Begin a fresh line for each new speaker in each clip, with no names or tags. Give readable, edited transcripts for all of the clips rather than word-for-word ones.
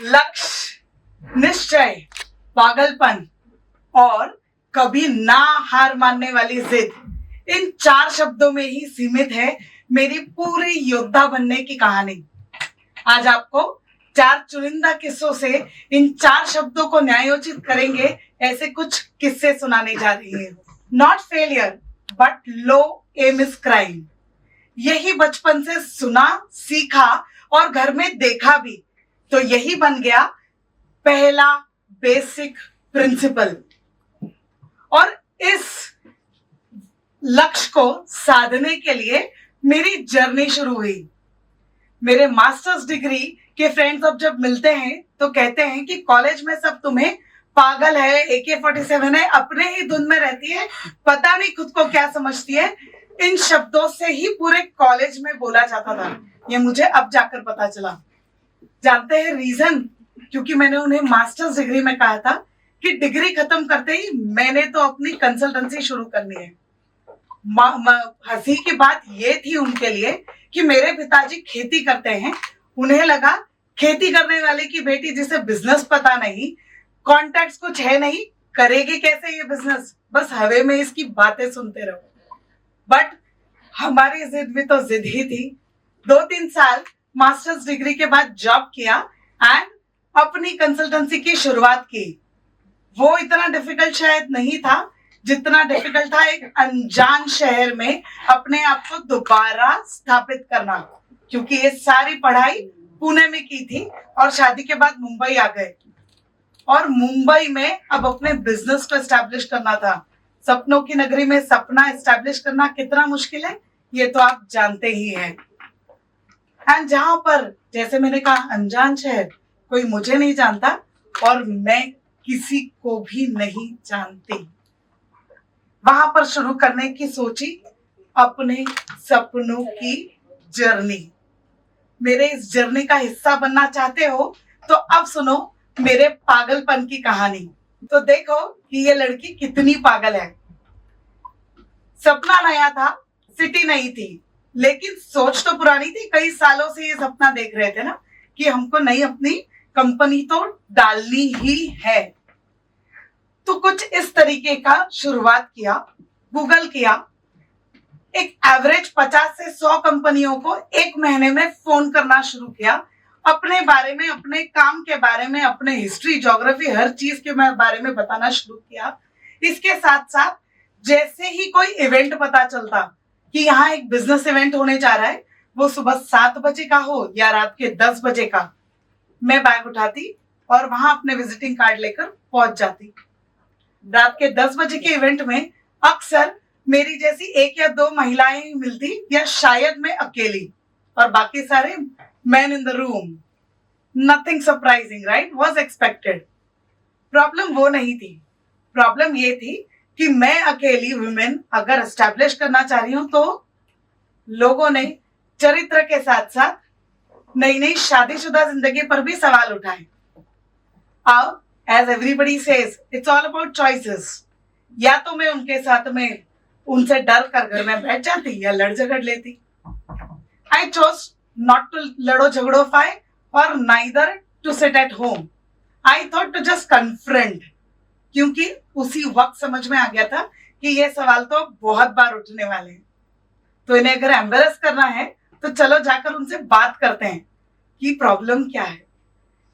लक्ष्य, निश्चय, पागलपन और कभी ना हार मानने वाली जिद, इन 4 शब्दों में ही सीमित है मेरी पूरी योद्धा बनने की कहानी। आज आपको 4 चुनिंदा किस्सों से इन 4 शब्दों को न्यायोचित करेंगे, ऐसे कुछ किस्से सुनाने जा रही हूँ। Not failure but low aim is crime, यही बचपन से सुना, सीखा और घर में देखा भी, तो यही बन गया पहला बेसिक प्रिंसिपल। और इस लक्ष्य को साधने के लिए मेरी जर्नी शुरू हुई। मेरे मास्टर्स डिग्री के फ्रेंड्स अब जब मिलते हैं तो कहते हैं कि कॉलेज में सब तुम्हें पागल है, AK-47 है, अपने ही धुन में रहती है, पता नहीं खुद को क्या समझती है। इन शब्दों से ही पूरे कॉलेज में बोला जाता था। ये मुझे अब जाकर पता चला। जानते हैं रीजन? क्योंकि मैंने उन्हें मास्टर्स डिग्री में कहा था कि डिग्री खत्म करते ही मैंने तो अपनी कंसल्टेंसी शुरू करनी है। हंसी की बात ये थी उनके लिए कि मेरे पिताजी खेती करते हैं। उन्हें लगा खेती करने वाले की बेटी जिसे बिजनेस पता नहीं, कॉन्टैक्ट्स कुछ है नहीं, करेगी कैसे ये बिजनेस, बस हवे में इसकी बातें सुनते रहो। बट हमारी जिद भी तो जिद ही थी। 2-3 साल मास्टर्स डिग्री के बाद जॉब किया एंड अपनी कंसल्टेंसी की शुरुआत की। वो इतना डिफिकल्ट शायद नहीं था जितना डिफिकल्ट था एक अनजान शहर में अपने आप को दोबारा स्थापित करना, क्योंकि ये सारी पढ़ाई पुणे में की थी और शादी के बाद मुंबई आ गए। और मुंबई में अब अपने बिजनेस को एस्टैब्लिश करना था। सपनों की नगरी में सपना एस्टैब्लिश करना कितना मुश्किल है ये तो आप जानते ही हैं। एंड जहां पर, जैसे मैंने कहा, अनजान शहर, कोई मुझे नहीं जानता और मैं किसी को भी नहीं जानती, वहां पर शुरू करने की सोची अपने सपनों की जर्नी। मेरे इस जर्नी का हिस्सा बनना चाहते हो तो अब सुनो मेरे पागलपन की कहानी। तो देखो कि ये लड़की कितनी पागल है। सपना नया था, सिटी नई थी, लेकिन सोच तो पुरानी थी। कई सालों से ये सपना देख रहे थे ना कि हमको नई अपनी कंपनी तो डालनी ही है। तो कुछ इस तरीके का शुरुआत किया, गूगल किया, एक एवरेज 50 से 100 कंपनियों को एक महीने में फोन करना शुरू किया, अपने बारे में, अपने काम के बारे में, अपने हिस्ट्री, ज्योग्राफी, हर चीज के बारे में बताना शुरू किया। इसके साथ साथ जैसे ही कोई इवेंट पता चलता कि यहाँ एक बिजनेस इवेंट होने जा रहा है, वो सुबह 7 बजे का हो या रात के 10 बजे का, मैं बैग उठाती और वहां अपने विजिटिंग कार्ड लेकर पहुंच जाती। रात के 10 बजे के इवेंट में अक्सर मेरी जैसी 1 या 2 महिलाएं मिलती, या शायद मैं अकेली, और बाकी सारे men in the room. Nothing surprising, right? Was expected. Problem वो नहीं थी। प्रॉब्लम ये थी कि मैं अकेली वुमेन अगर एस्टैब्लिश करना चाह रही हूं तो लोगों ने चरित्र के साथ साथ नई नई शादीशुदा जिंदगी पर भी सवाल उठाए। अब as everybody says, it's all about choices. या तो मैं उनके साथ में उनसे डर कर घर में बैठ जाती या लड़ झगड़ लेती। आई चोज not to लड़ो झगड़ो फाइट और neither to sit at home. I thought to just confront, क्योंकि उसी वक्त समझ में आ गया था कि ये सवाल तो बहुत बार उठने वाले हैं, तो इन्हें अगर एम्बेरस करना है तो चलो जाकर उनसे बात करते हैं कि प्रॉब्लम क्या है,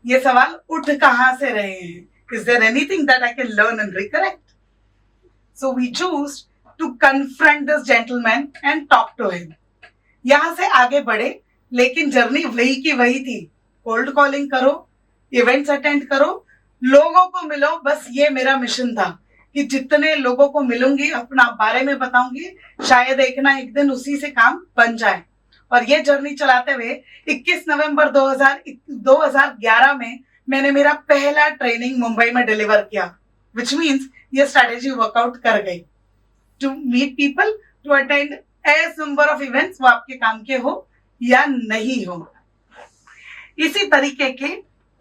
ये सवाल उठ कहां से रहे हैं, is there anything that I can learn and recorrect? So we choose to confront this gentleman and talk to him. यहां से आगे बढ़े, लेकिन जर्नी वही की वही थी। कोल्ड कॉलिंग करो, इवेंट्स अटेंड करो, लोगों को मिलो, बस ये मेरा मिशन था कि जितने लोगों को मिलूंगी अपना बारे में बताऊंगी, शायद एक ना एक दिन उसी से काम बन जाए। और ये जर्नी चलाते हुए 21 नवंबर 2011 में मैंने मेरा पहला ट्रेनिंग मुंबई में डिलीवर किया, विच मीन्स ये स्ट्रैटेजी वर्कआउट कर गई। To meet people, to attend as number of events, वो आपके काम के हो या नहीं हो। इसी तरीके के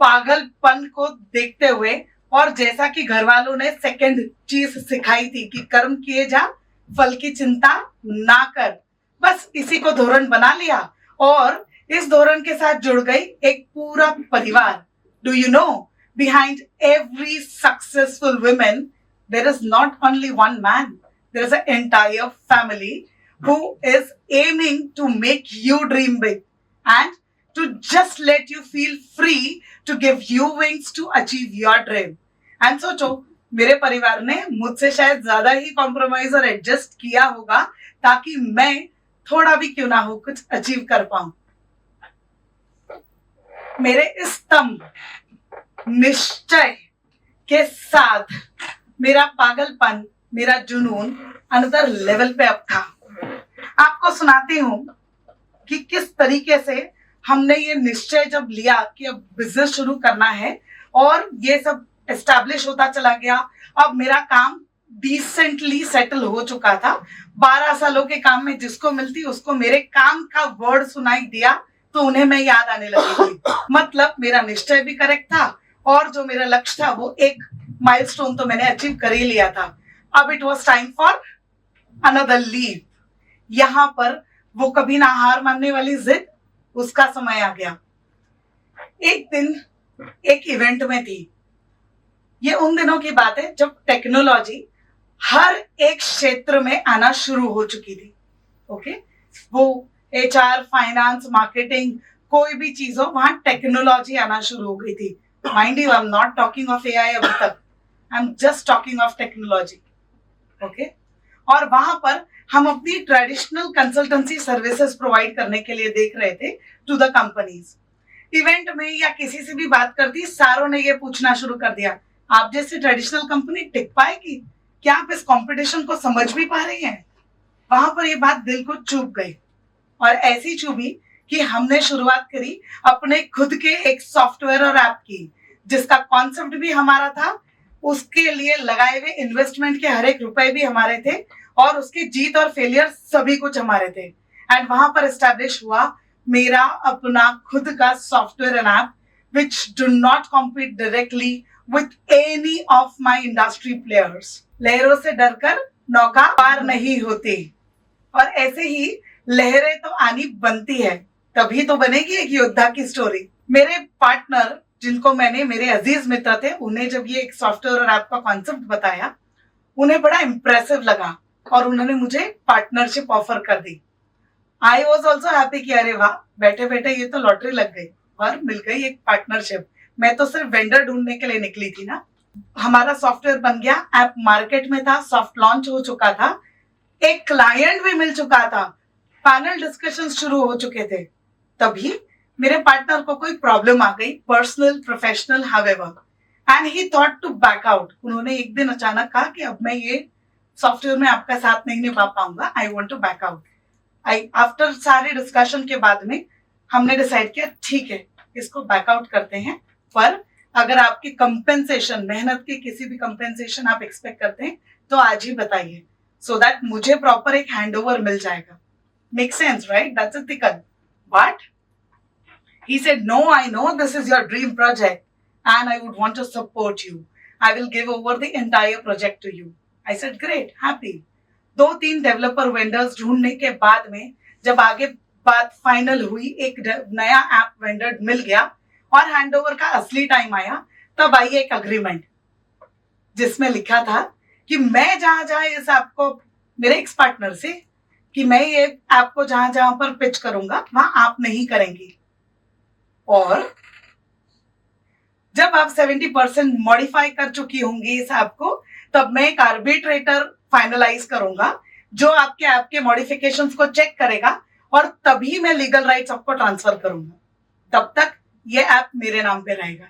पागलपन को देखते हुए, और जैसा कि घर वालों ने सेकंड चीज सिखाई थी कि कर्म किए जा, फल की चिंता ना कर, बस इसी को धोरण बना लिया और इस धोरण के साथ जुड़ गई एक पूरा परिवार। Do you know, behind every successful woman, there is not only one man, there is an entire family who is aiming to make you dream big and to just let you feel free to give you wings to achieve your dream. And सोचो, मेरे परिवार ने मुझसे शायद ज्यादा ही compromise और adjust किया होगा ताकि मैं थोड़ा भी क्यों ना हो कुछ अचीव कर पाऊं. मेरे इस स्तंभ निश्चय के साथ मेरा पागलपन, मेरा जुनून अनदर लेवल पे अब था. आपको सुनाती हूं कि किस तरीके से हमने ये निश्चय जब लिया कि अब बिजनेस शुरू करना है और ये सब एस्टैब्लिश होता चला गया. अब मेरा काम डिसेंटली सेटल हो चुका था. 12 सालों के काम में जिसको मिलती उसको मेरे काम का वर्ड सुनाई दिया तो उन्हें मैं याद आने लगी थी. मतलब मेरा निश्चय भी करेक्ट था और जो मेरा लक्ष्य था वो एक माइलस्टोन तो मैंने अचीव कर ही लिया था. अब it was time for another leave. यहां पर वो कभी ना हार मानने वाली जिद, उसका समय आ गया. एक दिन एक इवेंट में थी. ये उन दिनों की बात है जब टेक्नोलॉजी हर एक क्षेत्र में आना शुरू हो चुकी थी. ओके, वो HR, फाइनेंस, मार्केटिंग, कोई भी चीज हो वहां टेक्नोलॉजी आना शुरू हो गई थी. Mind you, I am not talking of AI अभी तक, I am just talking of technology. Okay, और वहां पर हम अपनी ट्रेडिशनल कंसल्टेंसी सर्विसेज प्रोवाइड करने के लिए देख रहे थे टू द कंपनीज. इवेंट में या किसी से भी बात करती, सारों ने ये पूछना शुरू कर दिया, आप जैसी ट्रेडिशनल कंपनी टिक पाएगी क्या? आप इस कंपटीशन को समझ भी पा रही हैं? वहां पर ये बात दिल को चुभ गई और ऐसी चुभी कि हमने शुरुआत करी अपने खुद के एक सॉफ्टवेयर और ऐप की, जिसका कॉन्सेप्ट भी हमारा था, उसके लिए लगाए हुए इन्वेस्टमेंट के हर एक रुपए भी हमारे थे और उसकी जीत और फेलियर सभी कुछ हमारे थे. एंड वहां पर एस्टैब्लिश हुआ मेरा अपना खुद का software and app which do not compete directly with any of my industry players. लहरों से डरकर नौका पार नहीं होती और ऐसे ही लहरें तो आनी बनती है, तभी तो बनेगी एक योद्धा की स्टोरी. मेरे पार्टनर जिनको मैंने, मेरे अजीज मित्र थे, उन्हें जब ये एक सॉफ्टवेयर और ऐप का कॉन्सेप्ट बताया, उन्हें बड़ा इंप्रेसिव लगा और उन्होंने मुझे पार्टनरशिप ऑफर कर दी. आई वॉज ऑल्सो हैप्पी कि अरे वाह, बैठे बैठे ये तो लॉटरी लग गई और मिल गई एक पार्टनरशिप. मैं तो सिर्फ वेंडर ढूंढने के लिए निकली थी ना. हमारा सॉफ्टवेयर बन गया, ऐप मार्केट में था, सॉफ्ट लॉन्च हो चुका था, एक क्लाइंट भी मिल चुका था, पैनल डिस्कशन शुरू हो चुके थे. तभी मेरे पार्टनर को कोई प्रॉब्लम आ गई, personal, professional, however, and he thought to back out. उन्होंने एक दिन अचानक कहा कि अब मैं ये सॉफ्टवेयर में आपका साथ नहीं निभा पाऊंगा, I want to back out. After सारे डिस्कशन के बाद में हमने डिसाइड किया ठीक है, इसको बैकआउट करते हैं, पर अगर आपकी कंपेंसेशन, मेहनत की किसी भी कंपेंसेशन आप एक्सपेक्ट करते हैं तो आज ही बताइए, सो दैट मुझे प्रॉपर एक हैंडओवर मिल जाएगा. Make sense, right? That's ethical. But he said, no, I know this is your dream project and I would want to support you. I will give over the entire project to you. I said, great, happy. 2-3 developer vendors ढूंढने के बाद में जब आगे बात final हुई, एक नया ऐप वेंडर मिल गया और हैंडओवर का असली टाइम आया, तब आई एक अग्रीमेंट जिसमें लिखा था कि मैं जहां जहां इस ऐप को, मेरे एक्स पार्टनर से, कि मैं ये ऐप को जहां जहां पर पिच करूंगा वहां आप नहीं करेंगी, और जब आप 70% मॉडिफाई कर चुकी होंगी इस ऐप को, तब मैं एक आर्बिट्रेटर फाइनलाइज करूंगा जो आपके ऐप के मॉडिफिकेशंस को चेक करेगा और तभी मैं लीगल राइट्स आपको ट्रांसफर करूंगा. तब तक ये ऐप मेरे नाम पे रहेगा,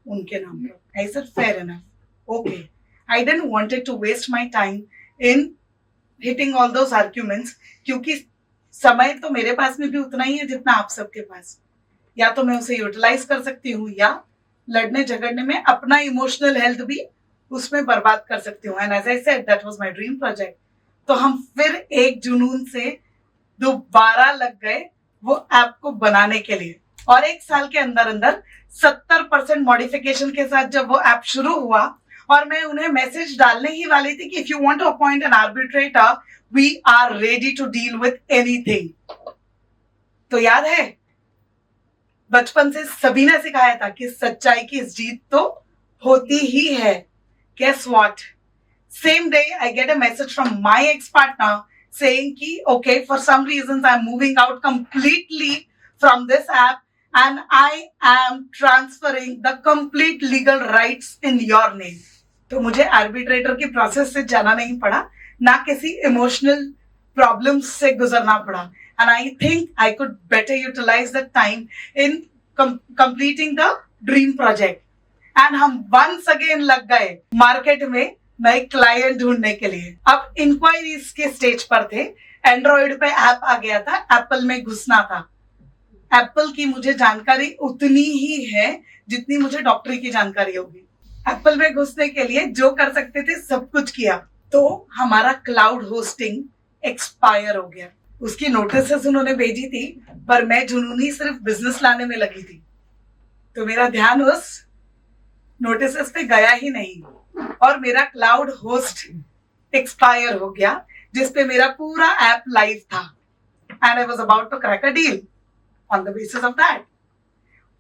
उनके नाम पे. I said fair enough, okay. I didn't wanted to waste my time in hitting all those arguments, क्योंकि समय तो मेरे पास में भी उतना ही है जितना आप सबके पास. या तो मैं उसे यूटिलाइज कर सकती हूँ या लड़ने झगड़ने में अपना इमोशनल हेल्थ भी उसमें बर्बाद कर सकती हूँ. And as I said, that was my dream project. तो हम फिर एक जुनून से दोबारा लग गए वो ऐप को बनाने के लिए, और 1 साल के अंदर अंदर 70% मॉडिफिकेशन के साथ जब वो ऐप शुरू हुआ और मैं उन्हें मैसेज डालने ही वाली थी कि if you want to appoint an arbitrator we are ready to deal with anything, तो याद है बचपन से सभी ने सिखाया था कि सच्चाई की जीत तो होती ही है. Guess what? Same day I get a message from my ex-partner saying ki okay, for some reasons I'm moving out completely from this app and I am transferring the complete legal rights in your name. तो मुझे arbitrator की process से जाना नहीं पड़ा, ना किसी emotional problems से गुजरना पड़ा. And I think I could better utilize the time in completing the dream project. And हम वंस अगेन लग गए मार्केट में नए क्लाइंट ढूंढने के लिए. अब इंक्वायरीज के स्टेज पर थे. एंड्रॉइड पे ऐप आ गया था, एप्पल में घुसना था. एप्पल की मुझे जानकारी उतनी ही है जितनी मुझे डॉक्टरी की जानकारी होगी. एप्पल में घुसने के लिए जो कर सकते थे सब कुछ किया. तो हमारा क्लाउड होस्टिंग एक्सपायर हो गया. उसकी नोटिस उन्होंने भेजी थी, पर मैं जुनूनी सिर्फ बिजनेस लाने में लगी थी, तो मेरा ध्यान उस नोटिस पे गया ही नहीं और मेरा क्लाउड होस्ट एक्सपायर हो गया जिसपे मेरा पूरा ऐप लाइव था. And I was about to crack a deal on the basis of that.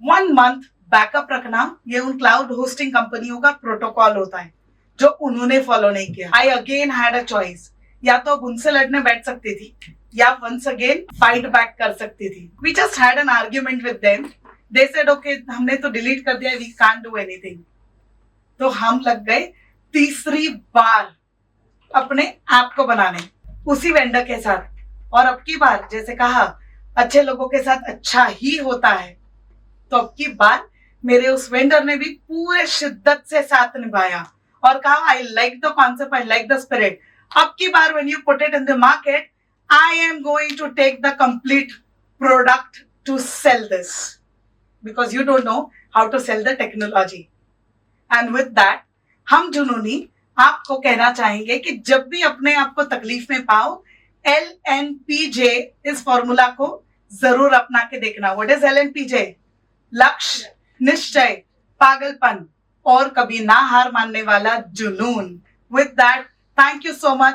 1 month backup रखना ये उन क्लाउड होस्टिंग कंपनियों का प्रोटोकॉल होता है जो उन्होंने फॉलो नहीं किया. I again had a choice. या तो अब उनसे लड़ने बैठ सकती थी या वंस अगेन फाइट बैक कर सकती थी. We just had an argument with them. They said okay, हमने तो डिलीट कर दिया, वी कांट डू एनीथिंग. तो हम लग गए तीसरी बार अपने ऐप को बनाने उसी वेंडर के साथ. और अब की बार जैसे कहा अच्छे लोगों के साथ अच्छा ही होता है, तो अब की बार मेरे उस वेंडर ने भी पूरे शिद्दत से साथ निभाया और कहा I like the concept, I like the spirit. अब की बार when you put it in the market, I am going to take the complete product to sell this because you don't know how to sell the technology. And with that, हम जुनूनी आपको कहना चाहेंगे कि जब भी अपने आप को तकलीफ में पाओ, LNPJ इस फॉर्मूला को जरूर अपना के देखना. What is LNPJ? लक्ष्य, निश्चय, पागलपन और कभी ना हार मानने वाला जुनून. With that, thank you so much.